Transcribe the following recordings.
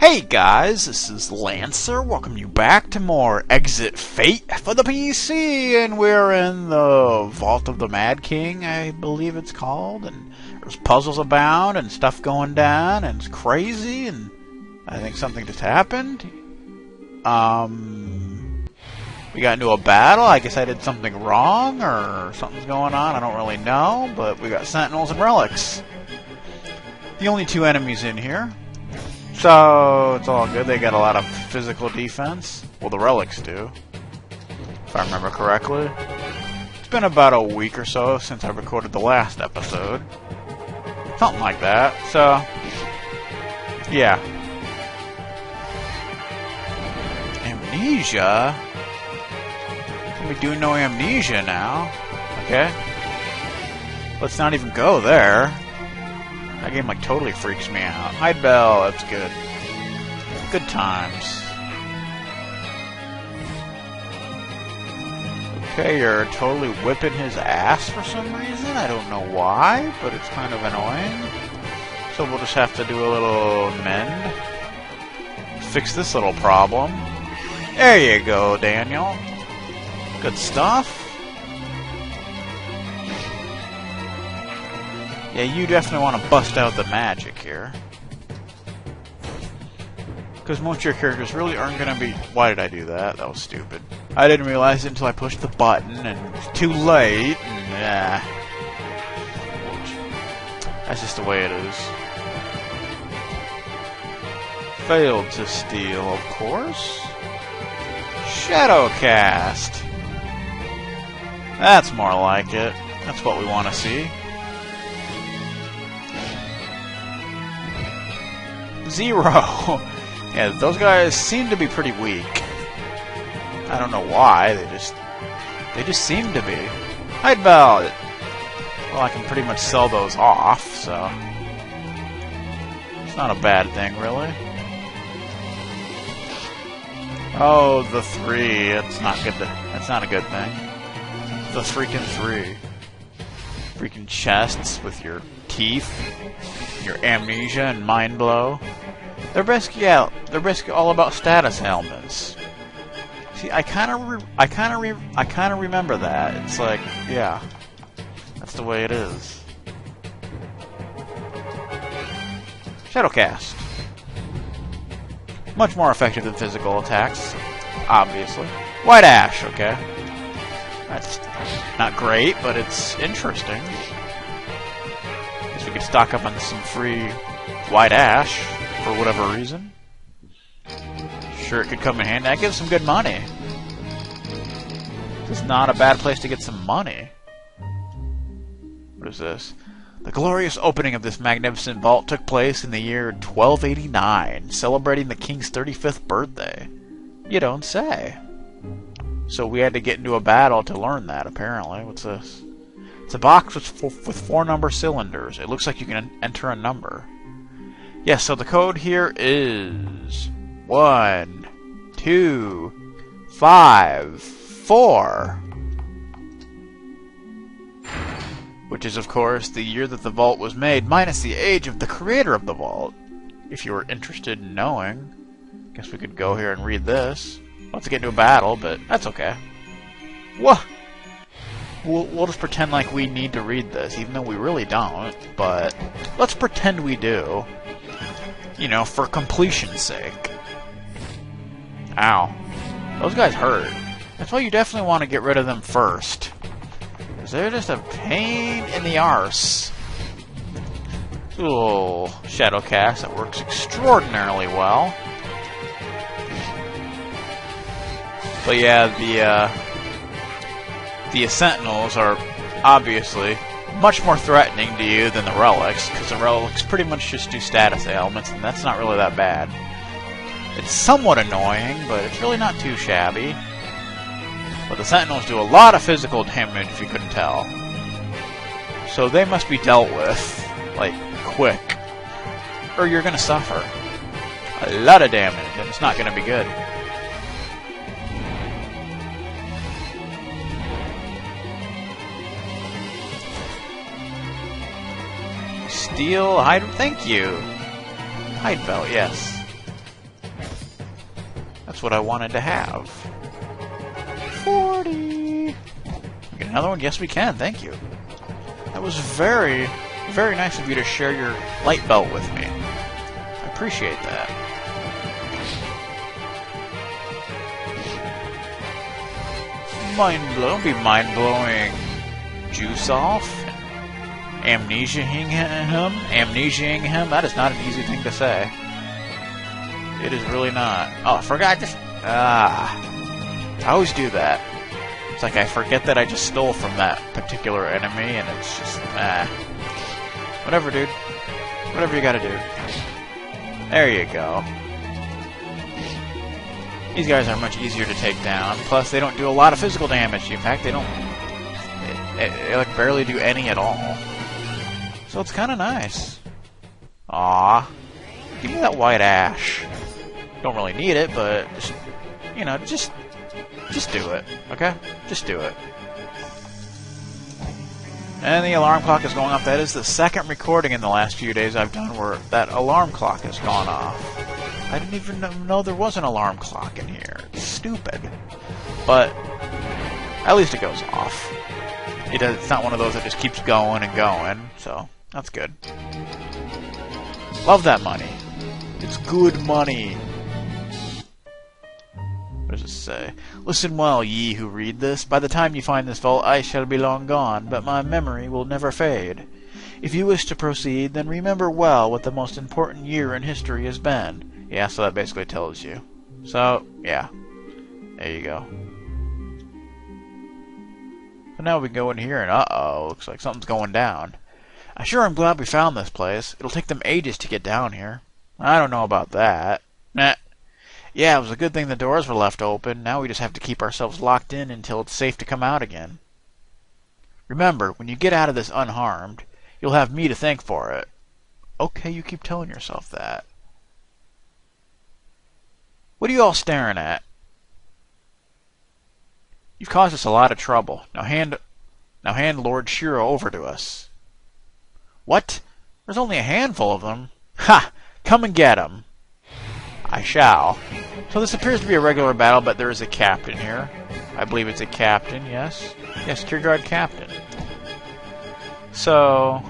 Hey guys, this is Lancer. Welcome you back to more Exit Fate for the PC, and we're in the Vault of the Mad King, I believe it's called, and there's puzzles abound and stuff going down, and it's crazy, and I think something just happened. We got into a battle. I guess I did something wrong, or something's going on. I don't really know, but we got sentinels and relics. The only two enemies in here. So, it's all good. They got a lot of physical defense. Well, the relics do, if I remember correctly. It's been about a week or so since I recorded the last episode. Something like that. So, yeah. Amnesia? We do no amnesia now. Okay. Let's not even go there. That game, like, totally freaks me out. Hide Bell, that's good. Good times. Okay, you're totally whipping his ass for some reason. I don't know why, but it's kind of annoying. So we'll just have to do a little mend. Fix this little problem. There you go, Daniel. Good stuff. Yeah, you definitely want to bust out the magic here. Because most of your characters really aren't going to be... Why did I do that? That was stupid. I didn't realize it until I pushed the button, and it's too late, and yeah. That's just the way it is. Failed to steal, of course. Shadowcast. That's more like it. That's what we want to see. Zero. Yeah, those guys seem to be pretty weak. I don't know why. They just seem to be. Hide Bell. Well, I can pretty much sell those off, so it's not a bad thing, really. Oh, the 3. That's not good. That's not a good thing. The freaking 3. Freaking chests with your teeth, your amnesia and mind blow. They're basically all about status helmets. See, I kind of remember that. It's like, yeah, that's the way it is. Shadowcast, much more effective than physical attacks, obviously. White Ash, okay. That's not great, but it's interesting. Guess we could stock up on some free White Ash for whatever reason. Sure, it could come in handy. That gives some good money. This is not a bad place to get some money. What is this? The glorious opening of this magnificent vault took place in the year 1289, celebrating the king's 35th birthday. You don't say. So we had to get into a battle to learn that, apparently. What's this? It's a box with 4 number cylinders. It looks like you can enter a number. Yes, so the code here is 1, 2, 5, 4. Which is, of course, the year that the vault was made, minus the age of the creator of the vault. If you were interested in knowing. Guess we could go here and read this. Let's get into a battle, but that's okay. What? We'll just pretend like we need to read this, even though we really don't. But let's pretend we do. You know, for completion's sake. Ow. Those guys hurt. That's why you definitely want to get rid of them first. Because they're just a pain in the arse. Little Shadowcast that works extraordinarily well. But yeah, the Sentinels are obviously much more threatening to you than the relics, because the relics pretty much just do status ailments, and that's not really that bad. It's somewhat annoying, but it's really not too shabby. But the Sentinels do a lot of physical damage, if you couldn't tell. So they must be dealt with, like, quick. Or you're gonna suffer a lot of damage, and it's not gonna be good. Steel, hide, thank you. Hide Bell, yes. That's what I wanted to have. 40! Get another one? Yes, we can. Thank you. That was very, very nice of you to share your light belt with me. I appreciate that. Don't be mind-blowing. Juice off? Amnesiaing him? That is not an easy thing to say. It is really not. Oh, I forgot to... I always do that. It's like I forget that I just stole from that particular enemy, and it's just... Whatever, dude. Whatever you gotta do. There you go. These guys are much easier to take down. Plus, they don't do a lot of physical damage. In fact, they don't... They like, barely do any at all. So it's kind of nice. Aw. Give me that white ash. Don't really need it, but just, you know, just do it, okay? Just do it. And the alarm clock is going off. That is the second recording in the last few days I've done where that alarm clock has gone off. I didn't even know there was an alarm clock in here. It's stupid. But at least it goes off. It's not one of those that just keeps going and going, so that's good. Love that money. It's good money. What does it say? Listen well, ye who read this. By the time you find this vault, I shall be long gone, but my memory will never fade. If you wish to proceed, then remember well what the most important year in history has been. Yeah, so that basically tells you. So, yeah. There you go. So now we go in here and uh-oh, looks like something's going down. I sure am glad we found this place. It'll take them ages to get down here. I don't know about that. Nah. Yeah, it was a good thing the doors were left open. Now we just have to keep ourselves locked in until it's safe to come out again. Remember, when you get out of this unharmed, you'll have me to thank for it. Okay, you keep telling yourself that. What are you all staring at? You've caused us a lot of trouble. Now hand Lord Shiro over to us. What? There's only a handful of them. Ha! Come and get them. I shall. So this appears to be a regular battle, but there is a captain here. I believe it's a captain, yes? Yes, Tier Guard captain. So,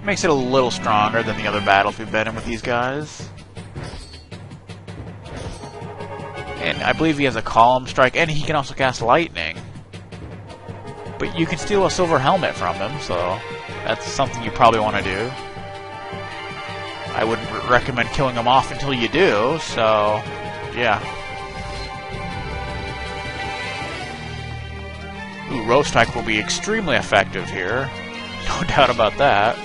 makes it a little stronger than the other battles we've been in with these guys. And I believe he has a column strike, and he can also cast lightning. But you can steal a silver helmet from him, so that's something you probably want to do. I wouldn't recommend killing him off until you do, so yeah. Ooh, Roast Strike will be extremely effective here. No doubt about that.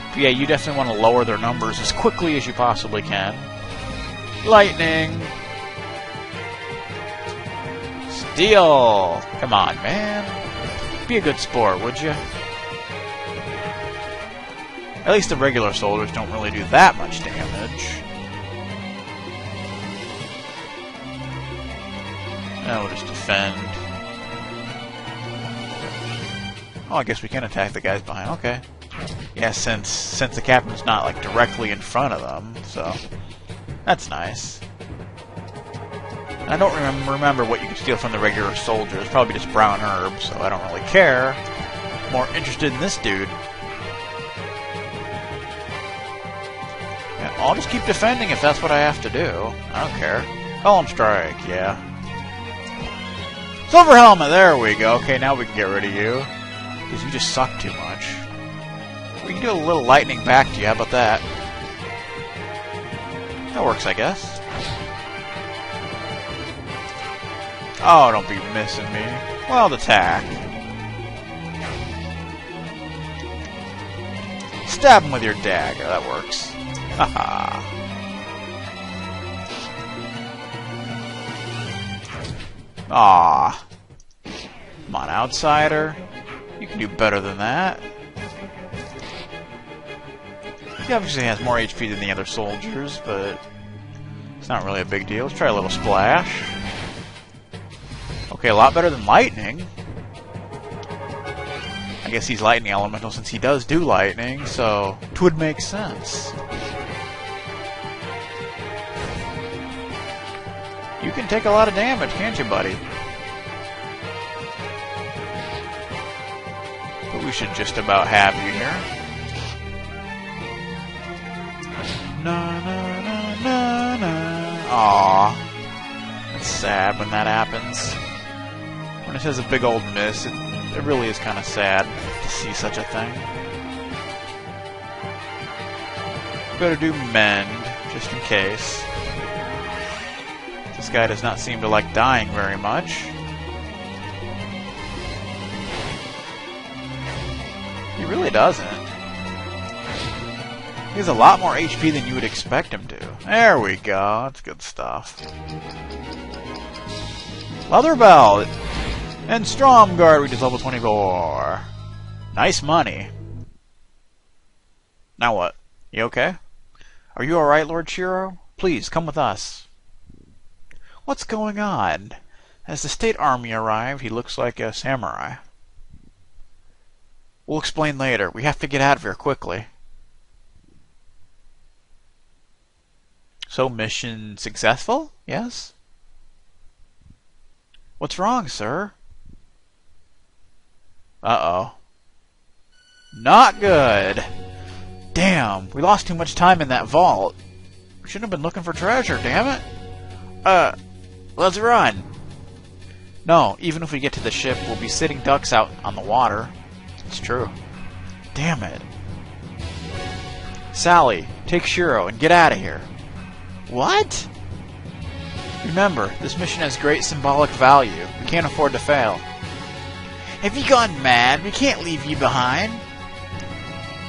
But yeah, you definitely want to lower their numbers as quickly as you possibly can. Lightning! Steel! Come on, man. Be a good sport, would you? At least the regular soldiers don't really do that much damage. Now we'll just defend. Oh, I guess we can attack the guys behind. Okay. Yeah, since the captain's not like directly in front of them, so that's nice. I don't remember what you can steal from the regular soldiers. Probably just brown herbs, so I don't really care. More interested in this dude. Yeah, I'll just keep defending if that's what I have to do. I don't care. Column strike, yeah. Silver helmet, there we go. Okay, now we can get rid of you. Because you just suck too much. We can do a little lightning back to you, how about that? That works, I guess. Oh, don't be missing me. Well, attack. Stab him with your dagger, that works. Haha. Aw. Come on, outsider. You can do better than that. He obviously has more HP than the other soldiers, but it's not really a big deal. Let's try a little splash. Okay, a lot better than lightning. I guess he's lightning elemental since he does do lightning, so it would make sense. You can take a lot of damage, can't you, buddy? But we should just about have you here. Na na na na na. Aww. It's sad when that happens. When it has a big old miss, it really is kind of sad to see such a thing. Better do mend, just in case. This guy does not seem to like dying very much. He really doesn't. He has a lot more HP than you would expect him to. There we go. That's good stuff. Leather Belt! And Stromguard reaches level 24. Nice money. Now what? You okay? Are you alright, Lord Shiro? Please, come with us. What's going on? As the state army arrived, he looks like a samurai. We'll explain later. We have to get out of here quickly. So, mission successful? Yes? What's wrong, sir? Uh-oh. Not good. Damn, we lost too much time in that vault. We shouldn't have been looking for treasure, damn it. Let's run. No, even if we get to the ship, we'll be sitting ducks out on the water. It's true. Damn it. Sally, take Shiro and get out of here. What? Remember, this mission has great symbolic value. We can't afford to fail. Have you gone mad? We can't leave you behind.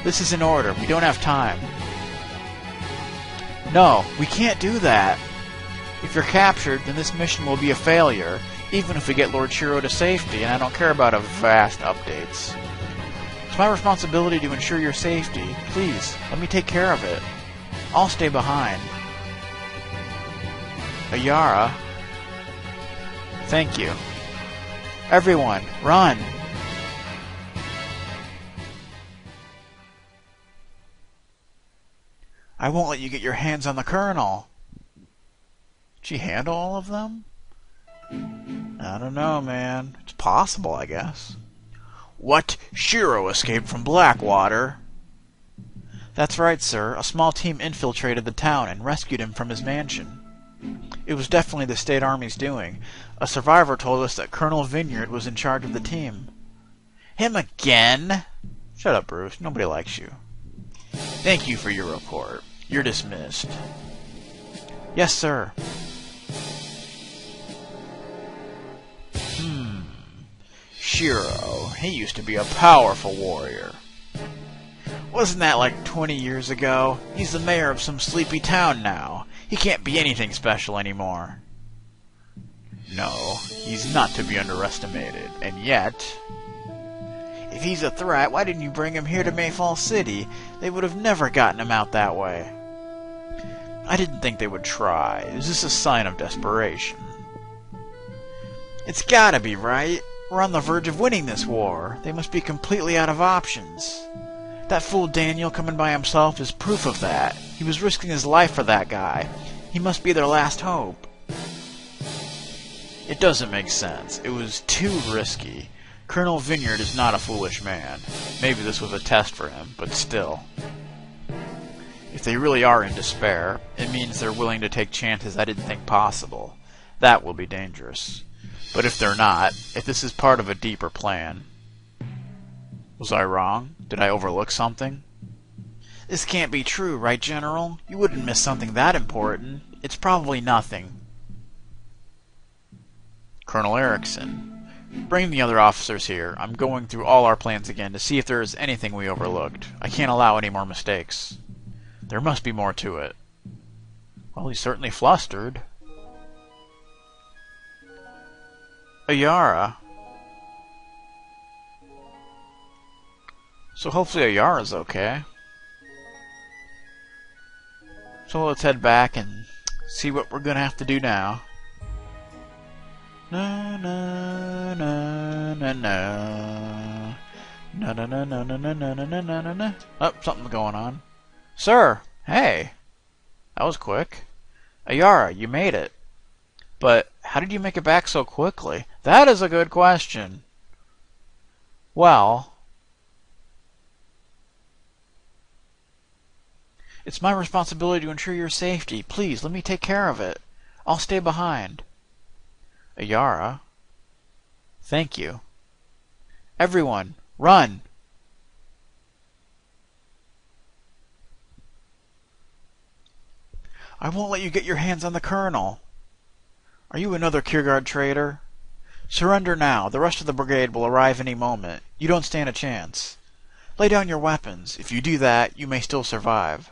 This is an order. We don't have time. No, we can't do that. If you're captured, then this mission will be a failure, even if we get Lord Shiro to safety, and I don't care about vast updates. It's my responsibility to ensure your safety. Please, let me take care of it. I'll stay behind. Yaaaay. Thank you. Everyone, run! I won't let you get your hands on the Colonel. Did she handle all of them? I don't know, man. It's possible, I guess. What? Shiro escaped from Blackwater? That's right, sir. A small team infiltrated the town and rescued him from his mansion. It was definitely the State Army's doing. A survivor told us that Colonel Vineyard was in charge of the team. Him again? Shut up, Bruce. Nobody likes you. Thank you for your report. You're dismissed. Yes, sir. Shiro. He used to be a powerful warrior. Wasn't that like 20 years ago? He's the mayor of some sleepy town now. He can't be anything special anymore. No, he's not to be underestimated. And yet... If he's a threat, why didn't you bring him here to Mayfall City? They would have never gotten him out that way. I didn't think they would try. Is this a sign of desperation? It's gotta be, right? We're on the verge of winning this war. They must be completely out of options. That fool Daniel coming by himself is proof of that. He was risking his life for that guy. He must be their last hope. It doesn't make sense. It was too risky. Colonel Vineyard is not a foolish man. Maybe this was a test for him, but still. If they really are in despair, it means they're willing to take chances I didn't think possible. That will be dangerous. But if they're not, if this is part of a deeper plan... Was I wrong? Did I overlook something? This can't be true, right, General? You wouldn't miss something that important. It's probably nothing. Colonel Erickson, bring the other officers here. I'm going through all our plans again to see if there is anything we overlooked. I can't allow any more mistakes. There must be more to it. Well, he's certainly flustered. Yaaaay. So hopefully Yaaaay's okay. So let's head back and see what we're gonna have to do now. Na na na na na na na na na na na na na na na na. Oh, something's going on. Sir, hey, that was quick. Yaaaay, you made it. But how did you make it back so quickly? That is a good question. Well, it's my responsibility to ensure your safety. Please, let me take care of it. I'll stay behind. Yaaaay. Thank you. Everyone, run! I won't let you get your hands on the Colonel. Are you another Kierguard traitor? Surrender now. The rest of the brigade will arrive any moment. You don't stand a chance. Lay down your weapons. If you do that, you may still survive.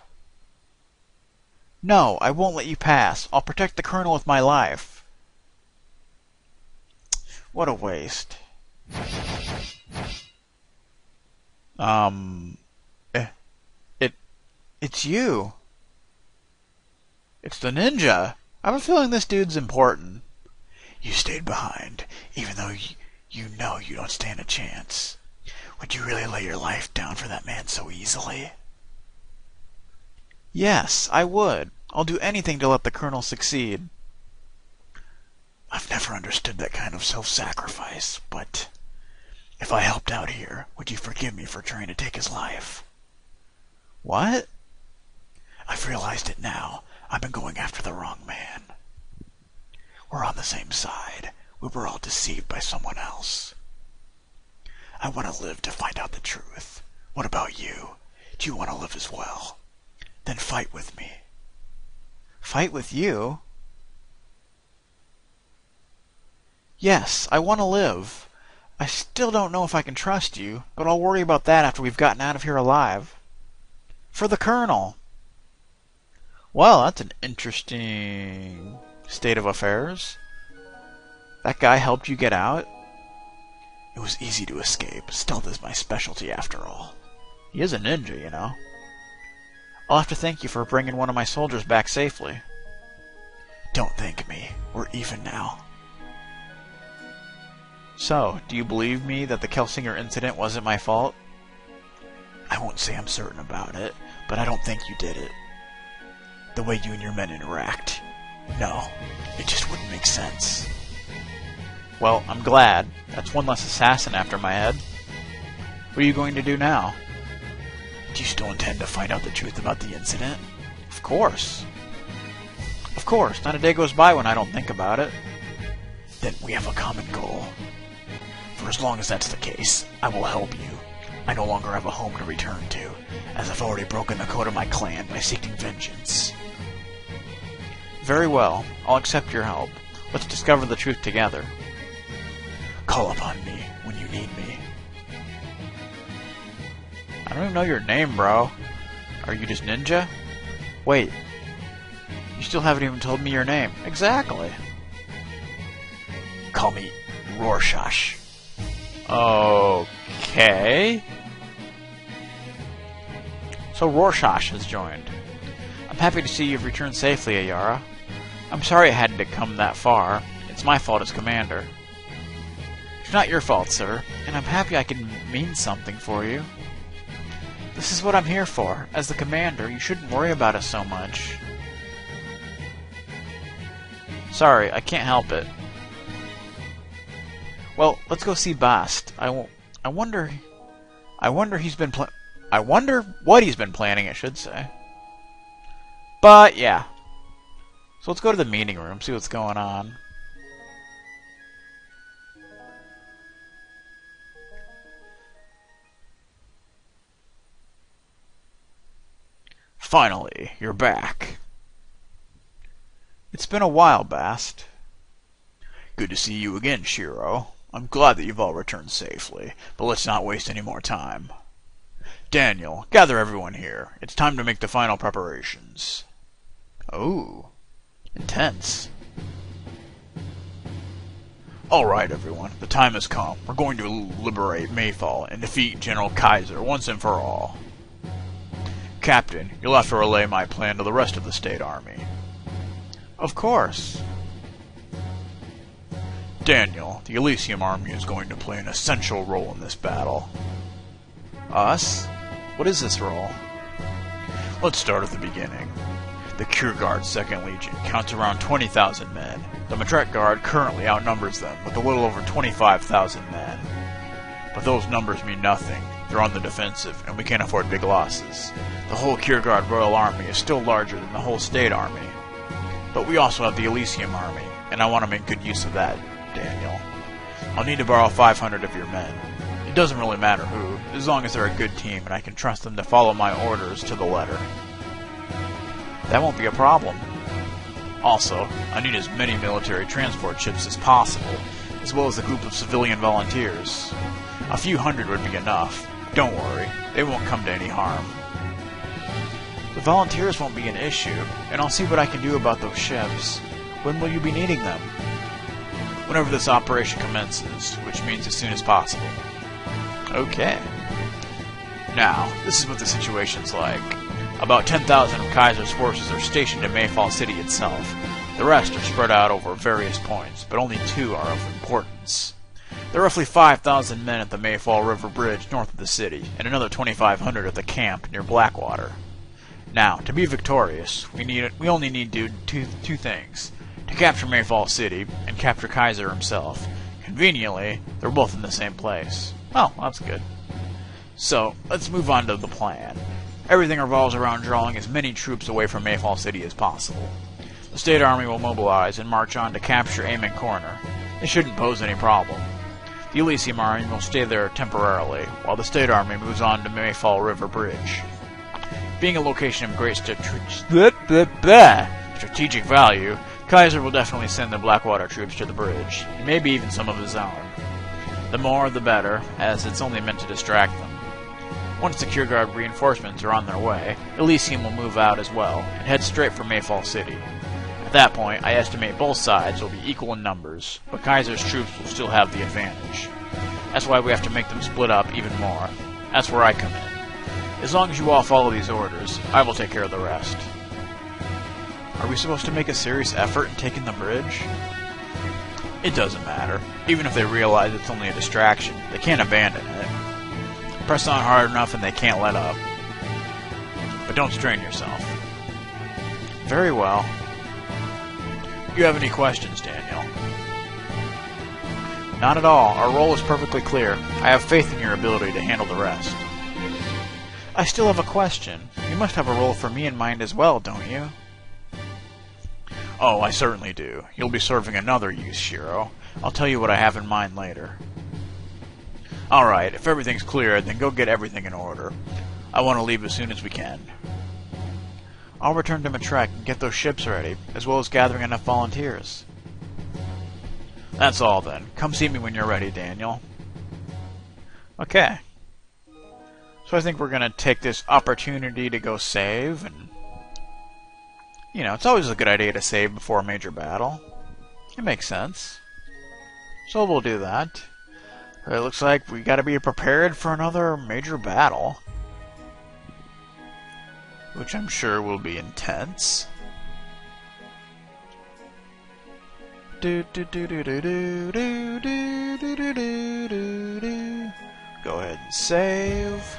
No, I won't let you pass. I'll protect the Colonel with my life. What a waste. It's you. It's the ninja. I have a feeling this dude's important. You stayed behind, even though you know you don't stand a chance. Would you really lay your life down for that man so easily? Yes, I would. I'll do anything to let the Colonel succeed. I've never understood that kind of self-sacrifice, but if I helped out here, would you forgive me for trying to take his life? What? I've realized it now. I've been going after the wrong man. We're on the same side. We were all deceived by someone else. I want to live to find out the truth. What about you? Do you want to live as well? Then fight with me. Fight with you? Yes, I want to live. I still don't know if I can trust you, but I'll worry about that after we've gotten out of here alive. For the Colonel. Well, that's an interesting state of affairs. That guy helped you get out? It was easy to escape. Stealth is my specialty after all. He is a ninja, you know. I'll have to thank you for bringing one of my soldiers back safely. Don't thank me. We're even now. So, do you believe me that the Kelsinger incident wasn't my fault? I won't say I'm certain about it, but I don't think you did it. The way you and your men interact. No, it just wouldn't make sense. Well, I'm glad. That's one less assassin after my head. What are you going to do now? Do you still intend to find out the truth about the incident? Of course. Of course. Not a day goes by when I don't think about it. Then we have a common goal. For as long as that's the case, I will help you. I no longer have a home to return to, as I've already broken the code of my clan by seeking vengeance. Very well. I'll accept your help. Let's discover the truth together. Call upon me when you need me. I don't even know your name, bro. Are you just Ninja? Wait. You still haven't even told me your name. Exactly. Call me Rorschach. Okay. So Rorschach has joined. I'm happy to see you've returned safely, Yaaaay. I'm sorry it hadn't come that far. It's my fault as commander. It's not your fault, sir, and I'm happy I can mean something for you. This is what I'm here for. As the commander, you shouldn't worry about us so much. Sorry, I can't help it. Well, let's go see Bast. I wonder what he's been planning, I should say. But yeah. So let's go to the meeting room, see what's going on. Finally, you're back. It's been a while, Bast. Good to see you again, Shiro. I'm glad that you've all returned safely, but let's not waste any more time. Daniel, gather everyone here. It's time to make the final preparations. Oh, intense. Alright, everyone, the time has come. We're going to liberate Mayfall and defeat General Kaiser once and for all. Captain, you'll have to relay my plan to the rest of the State Army. Of course. Daniel, the Elysium Army is going to play an essential role in this battle. Us? What is this role? Let's start at the beginning. The Cure Guard's 2nd Legion counts around 20,000 men. The Matrek Guard currently outnumbers them with a little over 25,000 men. But those numbers mean nothing. They're on the defensive, and we can't afford big losses. The whole Cure Guard Royal Army is still larger than the whole State Army. But we also have the Elysium Army, and I want to make good use of that, Daniel. I'll need to borrow 500 of your men. It doesn't really matter who, as long as they're a good team and I can trust them to follow my orders to the letter. That won't be a problem. Also, I need as many military transport ships as possible, as well as a group of civilian volunteers. A few hundred would be enough. Don't worry, they won't come to any harm. The volunteers won't be an issue, and I'll see what I can do about those ships. When will you be needing them? Whenever this operation commences, which means as soon as possible. Okay. Now, this is what the situation's like. About 10,000 of Kaiser's forces are stationed in Mayfall City itself. The rest are spread out over various points, but only 2 are of importance. There are roughly 5,000 men at the Mayfall River Bridge north of the city, and another 2,500 at the camp near Blackwater. Now, to be victorious, we only need to do two things. To capture Mayfall City, and capture Kaiser himself. Conveniently, they're both in the same place. Well, that's good. So, let's move on to the plan. Everything revolves around drawing as many troops away from Mayfall City as possible. The State Army will mobilize and march on to capture Amen Corner. It shouldn't pose any problem. The Elysium Army will stay there temporarily, while the State Army moves on to Mayfall River Bridge. Being a location of great strategic value, Kaiser will definitely send the Blackwater troops to the bridge, and maybe even some of his own. The more, the better, as it's only meant to distract them. Once the Cure Guard reinforcements are on their way, Elysium will move out as well, and head straight for Mayfall City. At that point, I estimate both sides will be equal in numbers, but Kaiser's troops will still have the advantage. That's why we have to make them split up even more. That's where I come in. As long as you all follow these orders, I will take care of the rest. Are we supposed to make a serious effort in taking the bridge? It doesn't matter. Even if they realize it's only a distraction, they can't abandon it. Press on hard enough and they can't let up. But don't strain yourself. Very well. Do you have any questions, Daniel? Not at all. Our role is perfectly clear. I have faith in your ability to handle the rest. I still have a question. You must have a role for me in mind as well, don't you? Oh, I certainly do. You'll be serving another use, Shiro. I'll tell you what I have in mind later. Alright, if everything's clear, then go get everything in order. I want to leave as soon as we can. I'll return to Matrek and get those ships ready, as well as gathering enough volunteers. That's all then. Come see me when you're ready, Daniel. Okay. So I think we're going to take this opportunity to go save, and you know, it's always a good idea to save before a major battle. It makes sense. So we'll do that. It looks like we gotta be prepared for another major battle. Which I'm sure will be intense. Go ahead and save.